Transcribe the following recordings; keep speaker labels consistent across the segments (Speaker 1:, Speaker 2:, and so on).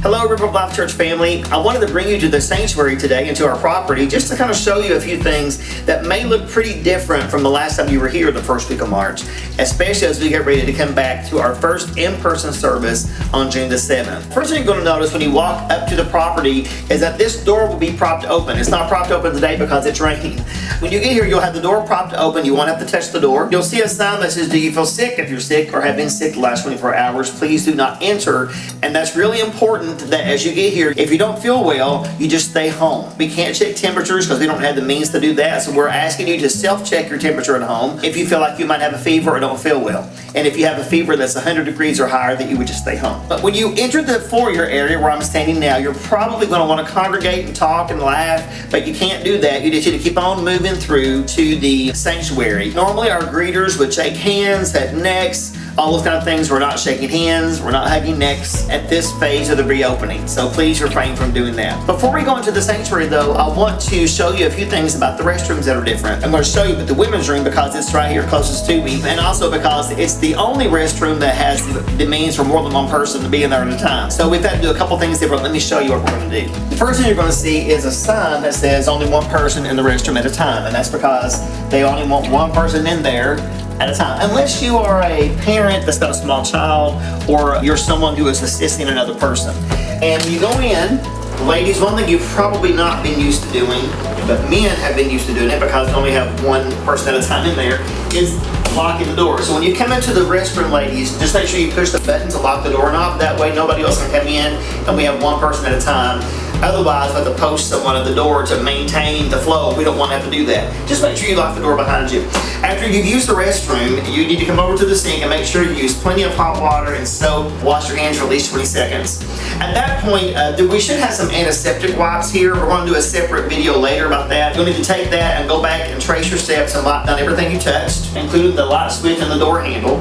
Speaker 1: Hello, River of Life Church family. I wanted to bring you to the sanctuary today and to our property just to kind of show you a few things that may look pretty different from the last time you were here the first week of March, especially as we get ready to come back to our first in-person service on June the 7th. First thing you're going to notice when you walk up to the property is that this door will be propped open. It's not propped open today because it's raining. When you get here, you'll have the door propped open. You won't have to touch the door. You'll see a sign that says, "Do you feel sick?" If you're sick or have been sick the last 24 hours, please do not enter. And that's really important that as you get here, if you don't feel well, you just stay home. We can't check temperatures because we don't have the means to do that. So we're asking you to self-check your temperature at home if you feel like you might have a fever or don't feel well. And if you have a fever that's 100 degrees or higher, that you would just stay home. But when you enter the foyer area where I'm standing now, you're probably going to want to congregate and talk and laugh, but you can't do that. You just need to keep on moving through to the sanctuary. Normally our greeters would shake hands, hug necks, all those kind of things. We're not shaking hands, we're not hugging necks at this phase of the reopening. So please refrain from doing that. Before we go into the sanctuary though, I want to show you a few things about the restrooms that are different. I'm going to show you the women's room because it's right here closest to me, and also because it's the only restroom that has the means for more than one person to be in there at a time. So we've had to do a couple things different. Let me show you what we're going to do. The first thing you're going to see is a sign that says only one person in the restroom at a time, and that's because they only want one person in there at a time. Unless you are a parent that's got a small child or you're someone who is assisting another person. And when you go in, ladies, one thing you've probably not been used to doing, but men have been used to doing it because they only have one person at a time in there, is locking the door. So when you come into the restroom, ladies, just make sure you push the button to lock the doorknob. That way nobody else can come in and we have one person at a time. Otherwise, we have to post someone at the door to maintain the flow. We don't want to have to do that. Just make sure you lock the door behind you. After you've used the restroom, you need to come over to the sink and make sure you use plenty of hot water and soap. Wash your hands for at least 20 seconds. At that point, we should have some antiseptic wipes here. We're going to do a separate video later about that. You'll need to take that and go back and trace your steps and wipe down everything you touched, including the light switch and the door handle.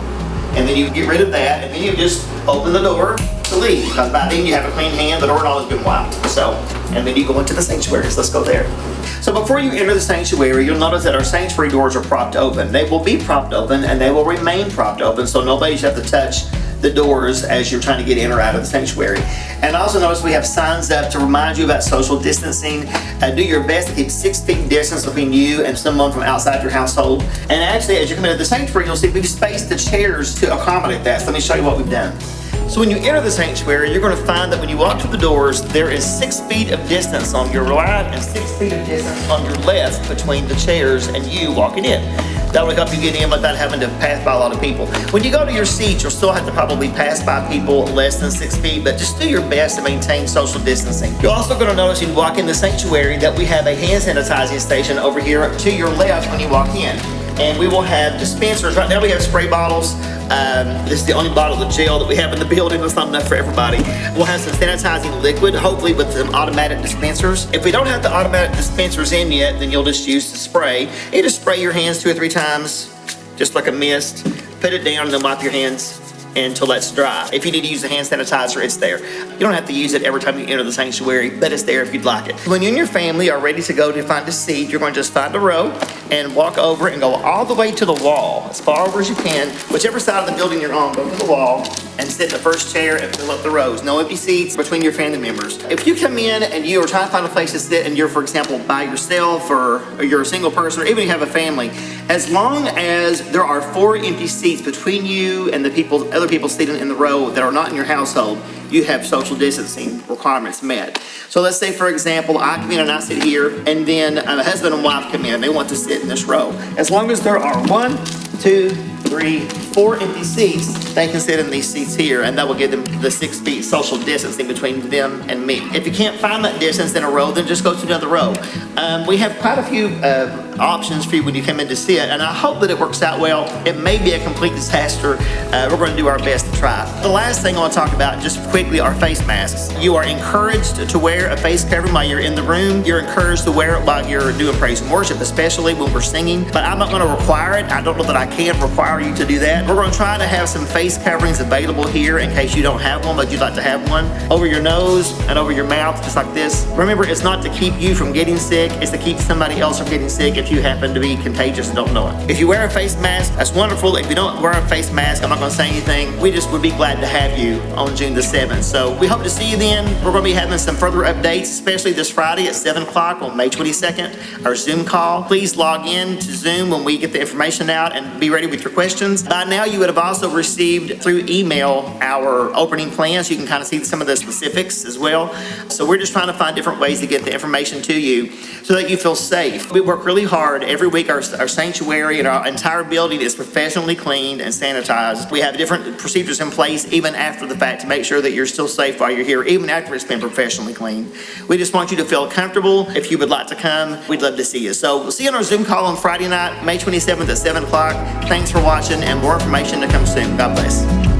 Speaker 1: And then you get rid of that, and then you just open the door to leave, because by then you have a clean hand, the doorknob has been wiped. So, and then you go into the sanctuary. So let's go there. So before you enter the sanctuary, you'll notice that our sanctuary doors are propped open. They will be propped open, and they will remain propped open, so nobody should have to touch the doors as you're trying to get in or out of the sanctuary. And also notice we have signs up to remind you about social distancing. Do your best to keep 6 feet distance between you and someone from outside your household. And actually, as you come into the sanctuary, you'll see we've spaced the chairs to accommodate that. So let me show you what we've done. So when you enter the sanctuary, you're going to find that when you walk through the doors, there is 6 feet of distance on your right and 6 feet of distance on your left between the chairs and you walking in. That will help you get in without having to pass by a lot of people. When you go to your seat, you'll still have to probably pass by people less than 6 feet, but just do your best to maintain social distancing. You're also going to notice when you walk in the sanctuary that we have a hand sanitizing station over here to your left when you walk in. And we will have dispensers. Right now we have spray bottles. This is the only bottle of gel that we have in the building. That's not enough for everybody. We'll have some sanitizing liquid, hopefully with some automatic dispensers. If we don't have the automatic dispensers in yet, then you'll just use the spray. You just spray your hands 2 or 3 times, just like a mist. Put it down and then wipe your hands until that's dry. If you need to use the hand sanitizer, it's there. You don't have to use it every time you enter the sanctuary, but it's there if you'd like it. When you and your family are ready to go to find a seat, you're going to just find a row and walk over and go all the way to the wall, as far over as you can. Whichever side of the building you're on, go to the wall and sit in the first chair and fill up the rows. No empty seats between your family members. If you come in and you are trying to find a place to sit and you're, for example, by yourself or you're a single person, or even if you have a family, as long as there are 4 empty seats between you and the other people sitting in the row that are not in your household, you have social distancing requirements met. So let's say, for example, I come in and I sit here, and then a husband and wife come in, they want to sit in this row. As long as there are 1, 2, 3, 4 empty seats, they can sit in these seats here, and that will give them the 6 feet social distancing between them and me. If you can't find that distance in a row, then just go to another row. We have quite a few options for you when you come in to sit, and I hope that it works out well. It may be a complete disaster. We're going to do our best to try. The last thing I want to talk about just quickly are face masks. You are encouraged to wear a face covering while you're in the room. You're encouraged to wear it while you're doing praise and worship, especially when we're singing, but I'm not going to require it. I don't know that I can require you to do that. We're going to try to have some face coverings available here in case you don't have one, but you'd like to have one over your nose and over your mouth, just like this. Remember, it's not to keep you from getting sick, it's to keep somebody else from getting sick. if you happen to be contagious and don't know it. If you wear a face mask, that's wonderful. If you don't wear a face mask, I'm not going to say anything. We just would be glad to have you on June the 7th. So we hope to see you then. We're going to be having some further updates, especially this Friday at 7 o'clock on May 22nd, our Zoom call. Please log in to Zoom when we get the information out and be ready with your questions. By now, you would have also received through email our opening plans. You can kind of see some of the specifics as well. So we're just trying to find different ways to get the information to you so that you feel safe. We work really hard every week. Our sanctuary and our entire building is professionally cleaned and sanitized. We have different procedures in place even after the fact to make sure that you're still safe while you're here, even after it's been professionally cleaned. We just want you to feel comfortable. If you would like to come, we'd love to see you. So we'll see you on our Zoom call on Friday night, May 27th at 7 o'clock. Thanks for watching, and more information to come soon. God bless.